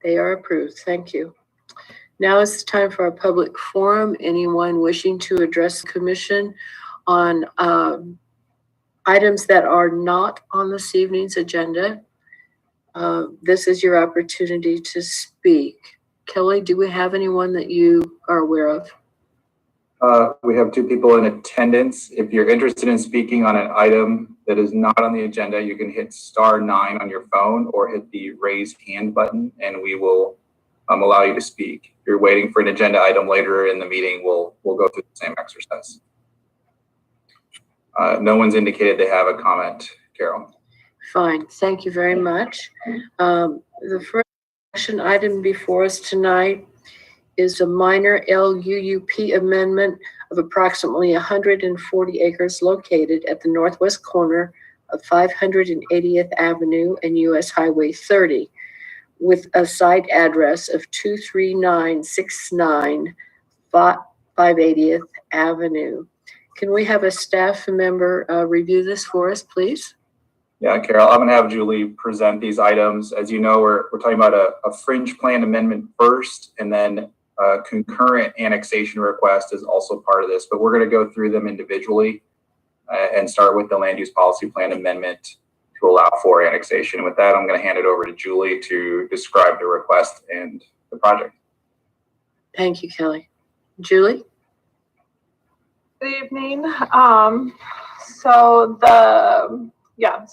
They are approved. Thank you. Now is the time for our public forum. Anyone wishing to address the commission on items that are not on this evening's agenda, this is your opportunity to speak. Kelly, do we have anyone that you are aware of? We have 2 people in attendance. If you're interested in speaking on an item that is not on the agenda, you can hit *9 on your phone or hit the raise hand button, and we will allow you to speak. If you're waiting for an agenda item later in the meeting, we'll go through the same exercise. No one's indicated they have a comment, Carol. Fine, thank you very much. The first action item before us tonight is a minor LUUP amendment of approximately 140 acres located at the northwest corner of 580th Avenue and US Highway 30 with a site address of 23969 580th Avenue. Can we have a staff member review this for us, please? Yeah, Carol, I'm gonna have Julie present these items. As you know, we're talking about a fringe plan amendment first, and then a concurrent annexation request is also part of this, but we're gonna go through them individually and start with the land use policy plan amendment to allow for annexation. And with that, I'm gonna hand it over to Julie to describe the request and the project. Thank you, Kelly. Julie? Good evening. So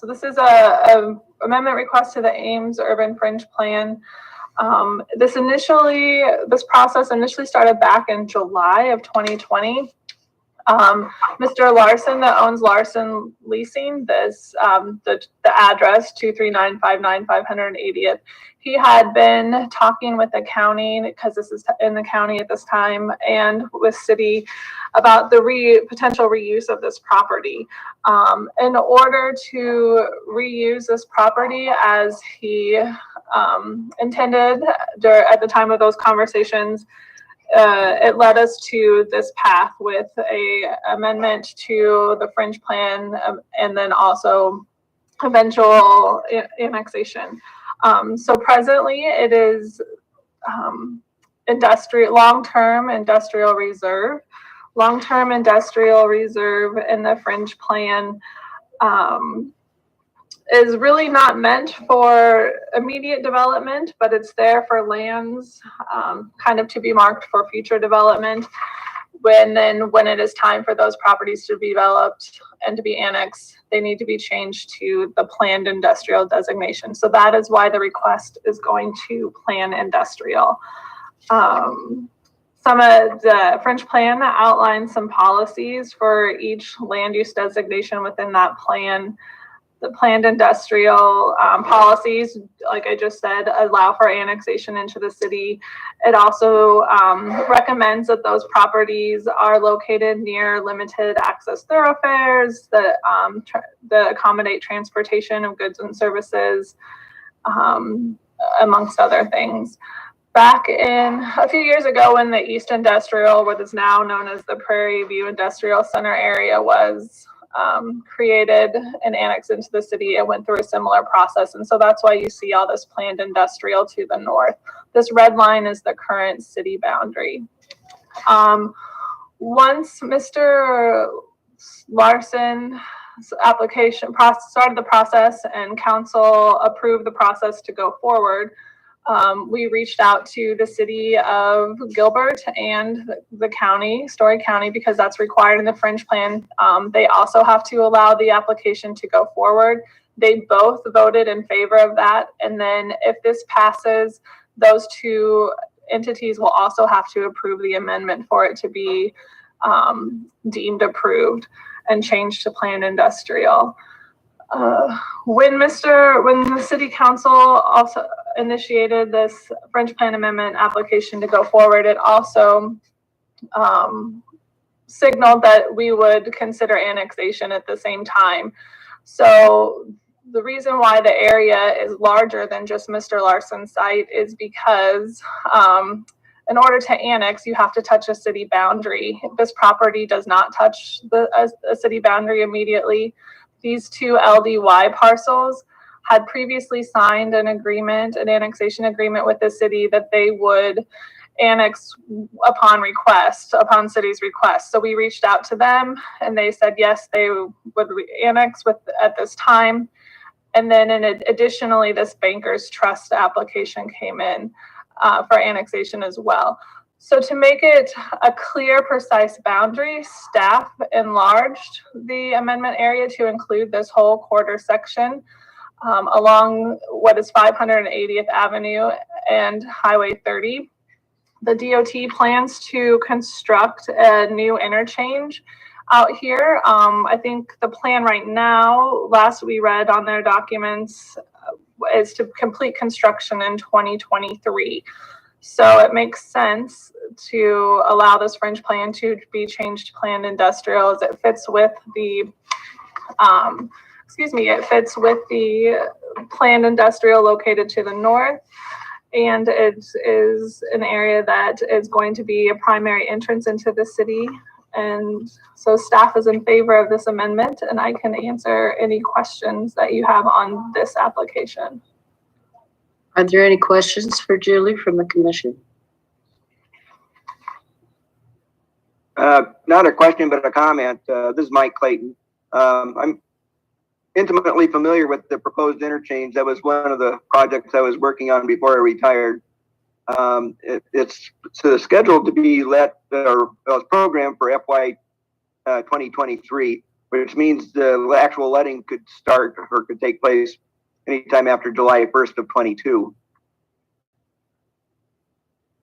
this is a amendment request to the Ames Urban Fringe Plan. This process initially started back in July of 2020. Mr. Larson, that owns Larson Leasing, this the address 23959 580th. He had been talking with the county, because this is in the county at this time, and with city about the potential reuse of this property. In order to reuse this property as he intended at the time of those conversations, it led us to this path with a amendment to the fringe plan, and then also eventual annexation. So presently it is long-term industrial reserve. Long-term industrial reserve in the fringe plan is really not meant for immediate development, but it's there for lands kind of to be marked for future development. When it is time for those properties to be developed and to be annexed, they need to be changed to the planned industrial designation. So that is why the request is going to plan industrial. Some of the Fringe plan outlines some policies for each land use designation within that plan. The planned industrial policies, like I just said, allow for annexation into the city. It also recommends that those properties are located near limited access thoroughfares that accommodate transportation of goods and services, amongst other things. Back in a few years ago, when the East Industrial, what is now known as the Prairie View Industrial Center area, was created and annexed into the city, it went through a similar process. And so that's why you see all this planned industrial to the north. This red line is the current city boundary. Once Mr. Larson's application started the process and council approved the process to go forward, we reached out to the city of Gilbert and the county, Story County, because that's required in the Fringe plan. They also have to allow the application to go forward. They both voted in favor of that. And then if this passes, those two entities will also have to approve the amendment for it to be deemed approved and changed to planned industrial. When the city council also initiated this Fringe plan amendment application to go forward, it also signaled that we would consider annexation at the same time. So the reason why the area is larger than just Mr. Larson's site is because in order to annex, you have to touch a city boundary. This property does not touch a city boundary immediately. These two LDY parcels had previously signed an agreement, an annexation agreement with the city that they would annex upon request, upon city's request. So we reached out to them and they said, yes, they would annex at this time. And then additionally, this banker's trust application came in for annexation as well. So to make it a clear, precise boundary, staff enlarged the amendment area to include this whole quarter section along what is 580th Avenue and Highway 30. The DOT plans to construct a new interchange out here. I think the plan right now, last we read on their documents, is to complete construction in 2023. So it makes sense to allow this fringe plan to be changed to planned industrial as it fits with the, it fits with the planned industrial located to the north. And it is an area that is going to be a primary entrance into the city. And so staff is in favor of this amendment, and I can answer any questions that you have on this application. Are there any questions for Julie from the commission? Not a question, but a comment. This is Mike Clayton. I'm intimately familiar with the proposed interchange. That was one of the projects I was working on before I retired. It's scheduled to be programmed for FY 2023, which means the actual letting could start or could take place anytime after July 1st of 22.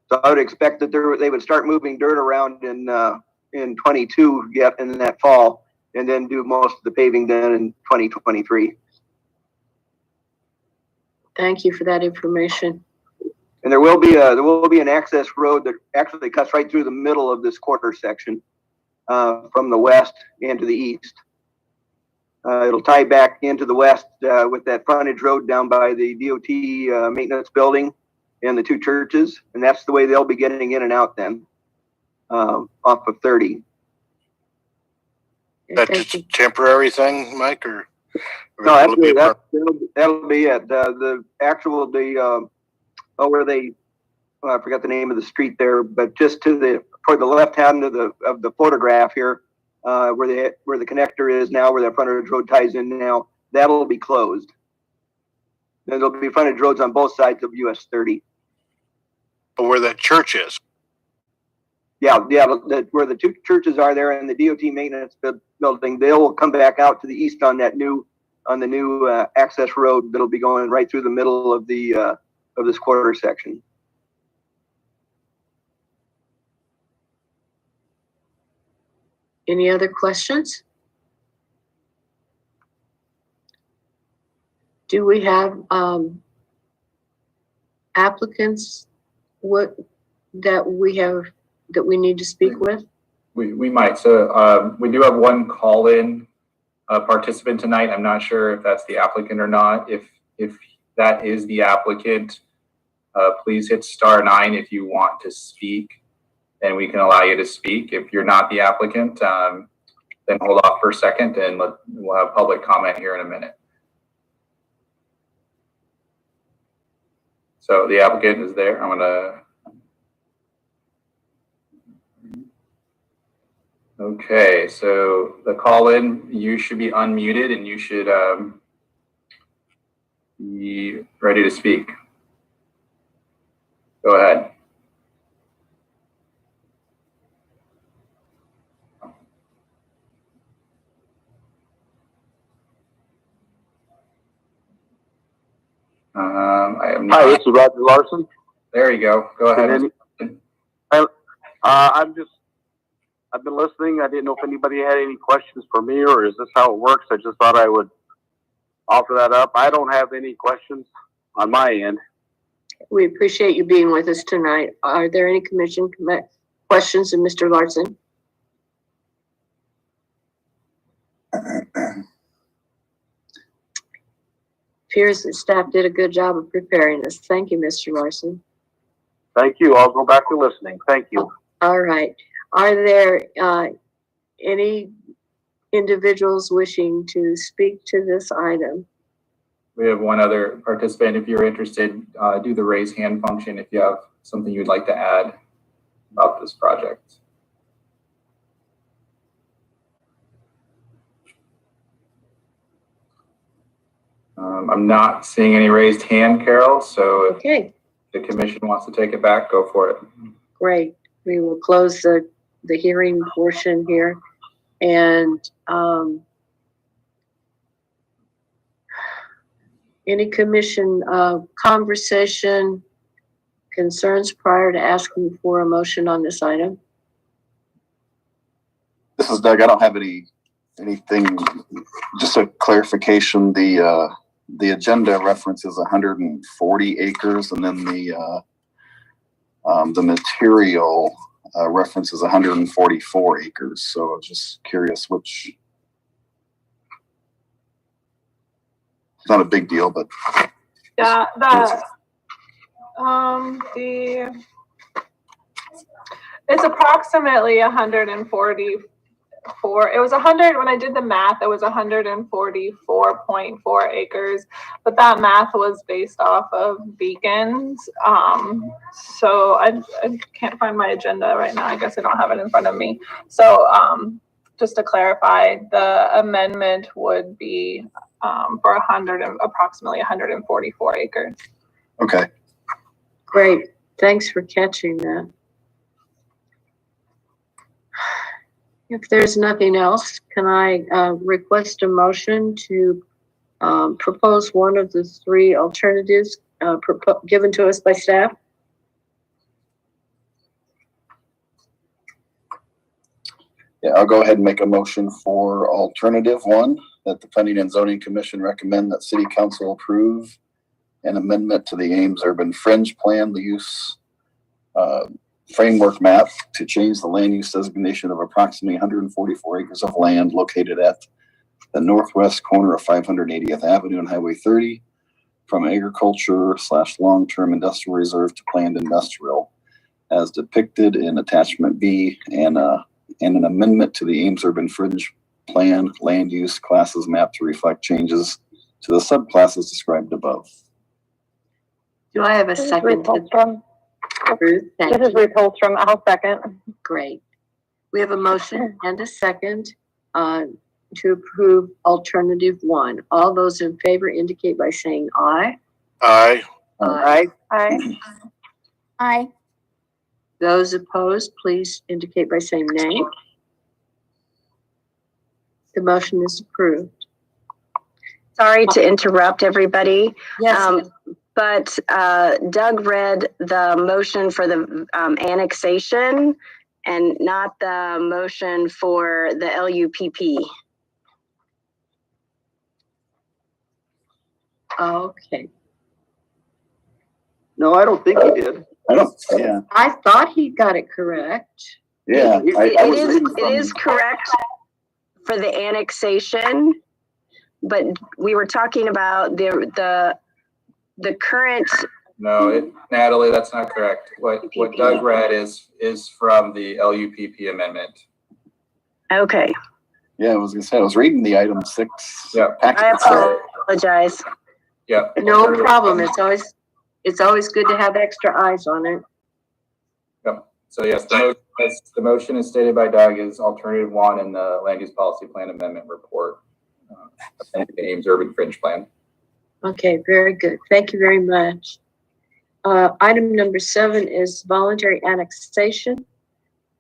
So I would expect that they would start moving dirt around in 22 yet in that fall, and then do most of the paving then in 2023. Thank you for that information. And there will be an access road that actually cuts right through the middle of this quarter section from the west and to the east. It'll tie back into the west with that frontage road down by the DOT maintenance building and the two churches, and that's the way they'll be getting in and out then off of 30. That's just a temporary thing, Mike, or No, that'll be it. The actual where they I forgot the name of the street there, but just toward the left hand of the photograph here, where the connector is now, where that frontage road ties in now, that'll be closed. And there'll be frontage roads on both sides of US 30. But where that church is? Yeah, where the two churches are there and the DOT maintenance building, they'll come back out to the east on the new access road that'll be going right through the middle of this quarter section. Any other questions? Do we have applicants that we need to speak with? We might. So we do have one call-in participant tonight. I'm not sure if that's the applicant or not. If that is the applicant, please hit *9 if you want to speak, and we can allow you to speak. If you're not the applicant, then hold off for a second, and we'll have public comment here in a minute. So the applicant is there. I'm gonna. Okay, so the call-in, you should be unmuted and you should be ready to speak. Go ahead. I am not. Hi, this is Roger Larson. There you go. Go ahead. I've been listening. I didn't know if anybody had any questions for me, or is this how it works? I just thought I would offer that up. I don't have any questions on my end. We appreciate you being with us tonight. Are there any commission questions of Mr. Larson? Appears that staff did a good job of preparing this. Thank you, Mr. Larson. Thank you. I'll go back to listening. Thank you. All right. Are there any individuals wishing to speak to this item? We have one other participant. If you're interested, do the raise hand function if you have something you'd like to add about this project. I'm not seeing any raised hand, Carol, so if Okay, the commission wants to take it back, go for it. great. We will close the hearing portion here. And any commission conversation, concerns prior to asking for a motion on this item? This is Doug. I don't have anything, just a clarification. The agenda references 140 acres, and then the material references 144 acres. So I was just curious which. It's not a big deal, but Yeah, it's approximately 144. It was 100 when I did the math. It was 144.4 acres, but that math was based off of beacons. So I can't find my agenda right now. I guess I don't have it in front of me. So just to clarify, the amendment would be for approximately 144 acres. okay. Great, thanks for catching that. If there's nothing else, can I request a motion to propose one of the three alternatives given to us by staff? Yeah, I'll go ahead and make a motion for alternative one, that the Planning and Zoning Commission recommend that City Council approve an amendment to the Ames Urban Fringe Plan, the use framework map to change the land use designation of approximately 144 acres of land located at the northwest corner of 580th Avenue and Highway 30 from agriculture/long-term industrial reserve to planned industrial, as depicted in attachment B, and an amendment to the Ames Urban Fringe Plan land use classes map to reflect changes to the subclasses described above. Do I have a second? Ruth, thank This is you. Ruth Holstrom. I'll second. Great. We have a motion and a second to approve alternative one. All those in favor indicate by saying aye. Aye. Aye. Aye. Aye. Those opposed, please indicate by saying nay. The motion is approved. Sorry to interrupt everybody, Yes, but Doug read the motion for the annexation and not the motion for the LUPP. okay. No, I don't think he did. Yeah. I thought he got it correct. Yeah. It is correct for the annexation, but we were talking about the current. No, Natalie, that's not correct. What Doug read is from the LUPP amendment. Okay, Yeah, I was gonna say, I was reading the item 6. Yeah. I apologize. Yeah. No problem. It's always good to have extra eyes on it. So yes, the motion is stated by Doug is alternative one in the land use policy plan amendment report. The Ames Urban Fringe Plan. Okay, very good. Thank you very much. Item number 7 is voluntary annexation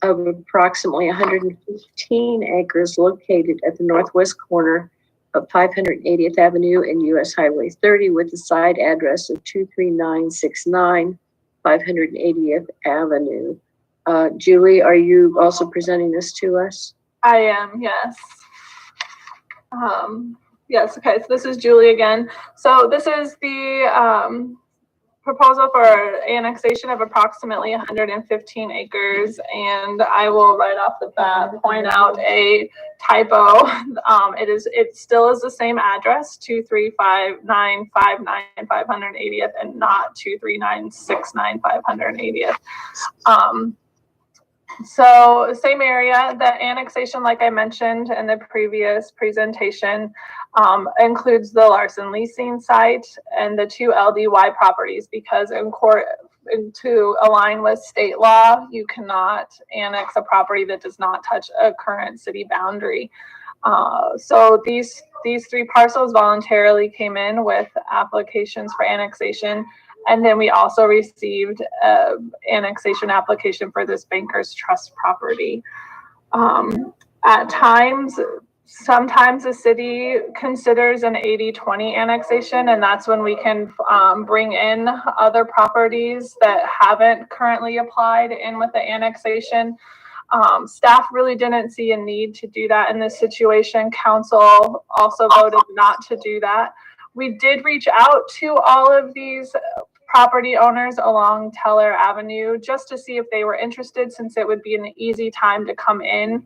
of approximately 115 acres located at the northwest corner of 580th Avenue and US Highway 30 with a side address of 23969 580th Avenue. Julie, are you also presenting this to us? I am, yes. Yes, okay, so this is Julie again. So this is the proposal for annexation of approximately 115 acres, and I will right off the bat point out a typo. It still is the same address, 2359595 580th, and not 23969 580th. So same area, the annexation, like I mentioned in the previous presentation, includes the Larson leasing site and the 2 LDY properties, because to align with state law, you cannot annex a property that does not touch a current city boundary. So these 3 parcels voluntarily came in with applications for annexation. And then we also received an annexation application for this Bankers Trust property. At times, sometimes the city considers an 80-20 annexation, and that's when we can bring in other properties that haven't currently applied in with the annexation. Staff really didn't see a need to do that in this situation. Council also voted not to do that. We did reach out to all of these property owners along Teller Avenue just to see if they were interested, since it would be an easy time to come in.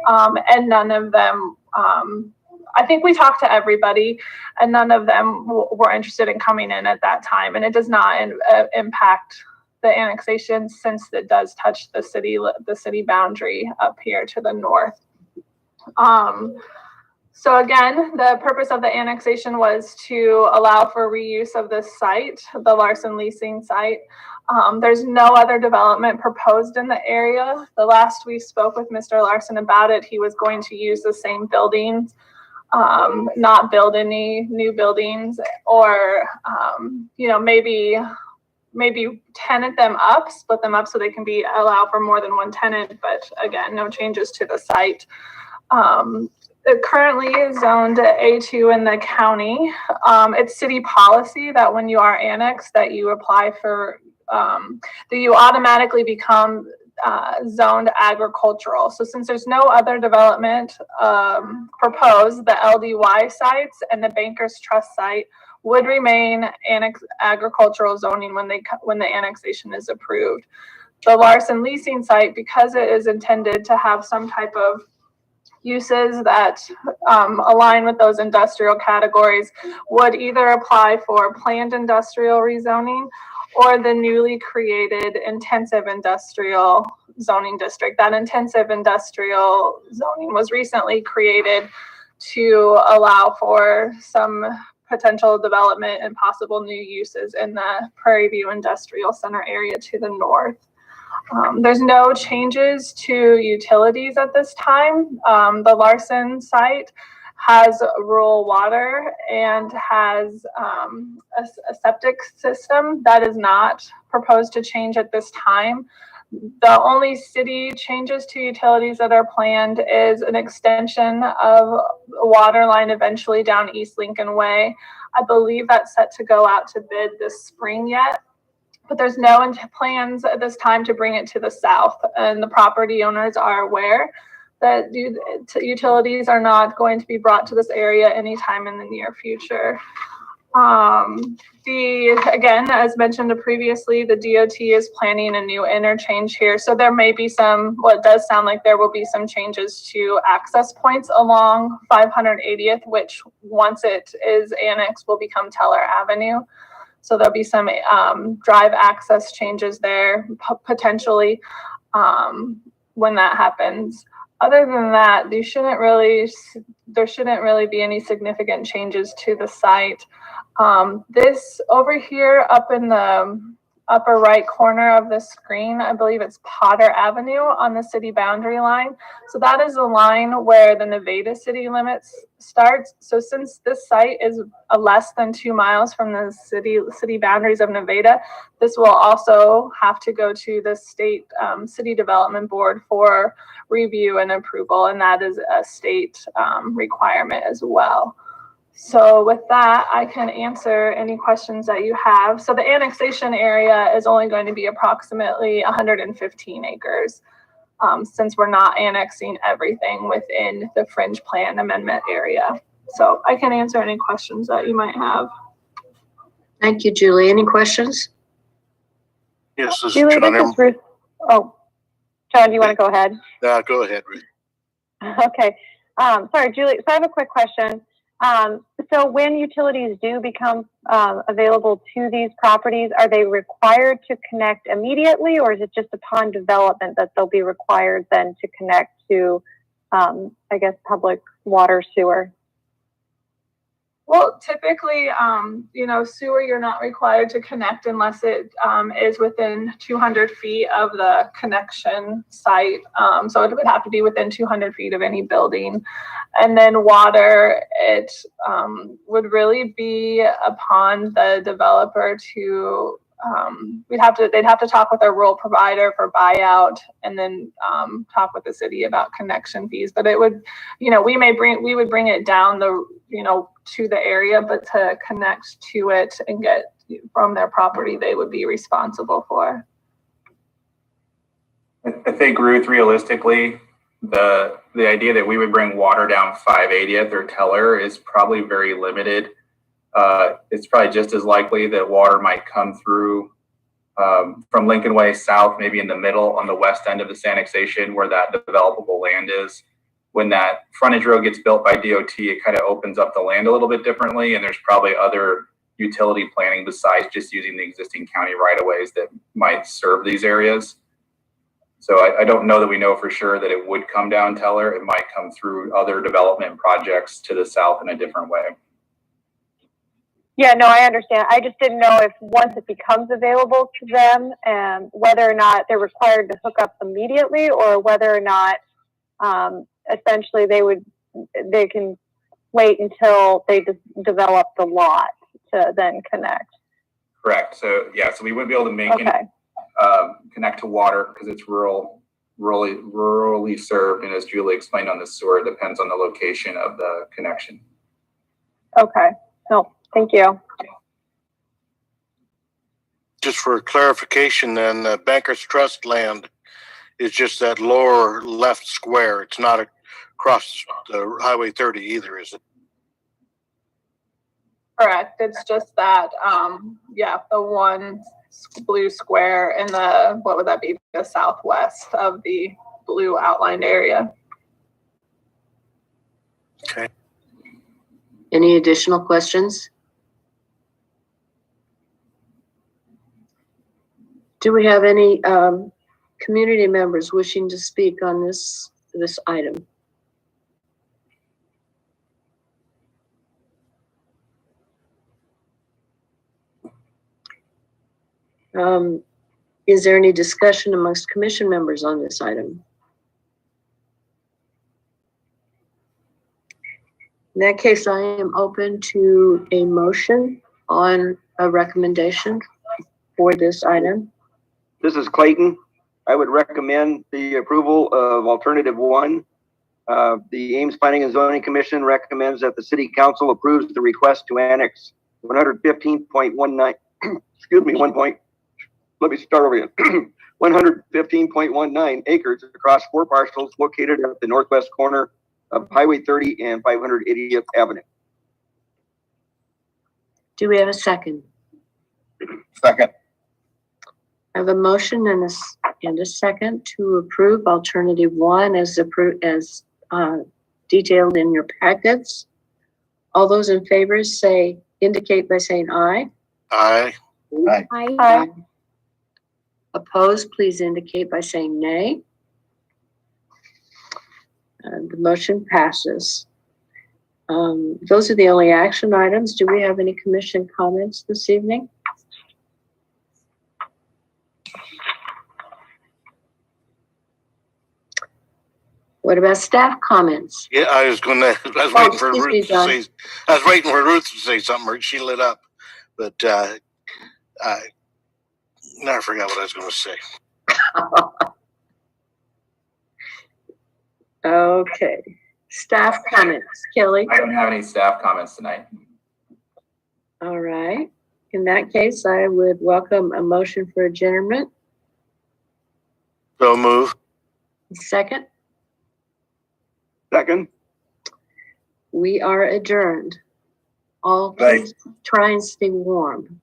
And none of them, I think we talked to everybody, and none of them were interested in coming in at that time. And it does not impact the annexation, since it does touch the city boundary up here to the north. So again, the purpose of the annexation was to allow for reuse of this site, the Larson leasing site. There's no other development proposed in the area. The last we spoke with Mr. Larson about it, he was going to use the same buildings, not build any new buildings, or maybe tenant them up, split them up so they can allow for more than one tenant. But again, no changes to the site. It currently is zoned A2 in the county. It's city policy that when you are annexed, that you apply for, that you automatically become zoned agricultural. So since there's no other development proposed, the LDY sites and the Bankers Trust site would remain agricultural zoning when the annexation is approved. The Larson leasing site, because it is intended to have some type of uses that align with those industrial categories, would either apply for planned industrial rezoning or the newly created intensive industrial zoning district. That intensive industrial zoning was recently created to allow for some potential development and possible new uses in the Prairie View Industrial Center area to the north. There's no changes to utilities at this time. The Larson site has rural water and has a septic system that is not proposed to change at this time. The only city changes to utilities that are planned is an extension of a water line eventually down East Lincoln Way. I believe that's set to go out to bid this spring yet. But there's no plans at this time to bring it to the south, and the property owners are aware that utilities are not going to be brought to this area anytime in the near future. Again, as mentioned previously, the DOT is planning a new interchange here. So there may be it does sound like there will be some changes to access points along 580th, which once it is annexed will become Teller Avenue. So there'll be some drive access changes there potentially when that happens. Other than that, there shouldn't really be any significant changes to the site. This over here up in the upper right corner of the screen, I believe it's Potter Avenue on the city boundary line. So that is the line where the Nevada city limits starts. So since this site is less than 2 miles from the city boundaries of Nevada, this will also have to go to the state city development board for review and approval, and that is a state requirement as well. So with that, I can answer any questions that you have. So the annexation area is only going to be approximately 115 acres since we're not annexing everything within the Fringe Plan Amendment area. So I can answer any questions that you might have. Thank you, Julie. Any questions? Yes, this is Julie, John. this is Ruth. Oh, John, do you want to go ahead? Go ahead, Ruth. Okay. Sorry, Julie. So I have a quick question. So when utilities do become available to these properties, are they required to connect immediately, or is it just upon development that they'll be required then to connect to, I guess, public water sewer? Well, typically, sewer, you're not required to connect unless it is within 200 feet of the connection site. So it would have to be within 200 feet of any building. And then water, it would really be upon the developer to, they'd have to talk with their rural provider for buyout, and then talk with the city about connection fees. But it would, we would bring it down to the area, but to connect to it and get from their property, they would be responsible for. I think, Ruth, realistically, the idea that we would bring water down 580th or Teller is probably very limited. It's probably just as likely that water might come through from Lincoln Way south, maybe in the middle on the west end of this annexation where that developable land is. When that frontage road gets built by DOT, it kind of opens up the land a little bit differently, and there's probably other utility planning besides just using the existing county right-of-ways that might serve these areas. So I don't know that we know for sure that it would come down Teller. It might come through other development projects to the south in a different way. Yeah, no, I understand. I just didn't know if once it becomes available to them, and whether or not they're required to hook up immediately, or whether or not essentially they can wait until they develop the lot to then connect. Correct. So yeah, so we wouldn't be able to make it connect to water because it's rurally served, and as Julie explained on the sewer, it depends on the location of the connection. Okay. No, thank you. Just for clarification, then, Banker's Trust land is just that lower left square. It's not across the Highway 30 either, is it? Correct. It's just that, the one blue square in what would that be? The southwest of the blue outlined area. Okay. Any additional questions? Do we have any community members wishing to speak on this item? Is there any discussion amongst commission members on this item? In that case, I am open to a motion on a recommendation for this item. This is Clayton. I would recommend the approval of alternative 1. The Ames Planning and Zoning Commission recommends that the City Council approves the request to annex 115.19, excuse me, 115.19 acres across 4 parcels located at the northwest corner of Highway 30 and 580th Avenue. Do we have a second? Second. I have a motion and a second to approve alternative 1 as detailed in your packets. All those in favor indicate by saying aye. Aye. Aye. Aye. Opposed, please indicate by saying nay. The motion passes. Those are the only action items. Do we have any commission comments this evening? What about staff comments? Yeah, I was waiting for Ruth to say something, or she lit up, but now I forgot what I was going to say. Okay. Staff comments. Kelly? I don't have any staff comments tonight. All right. In that case, I would welcome a motion for adjournment. So move. Second? Second. We are adjourned. All please try and stay warm.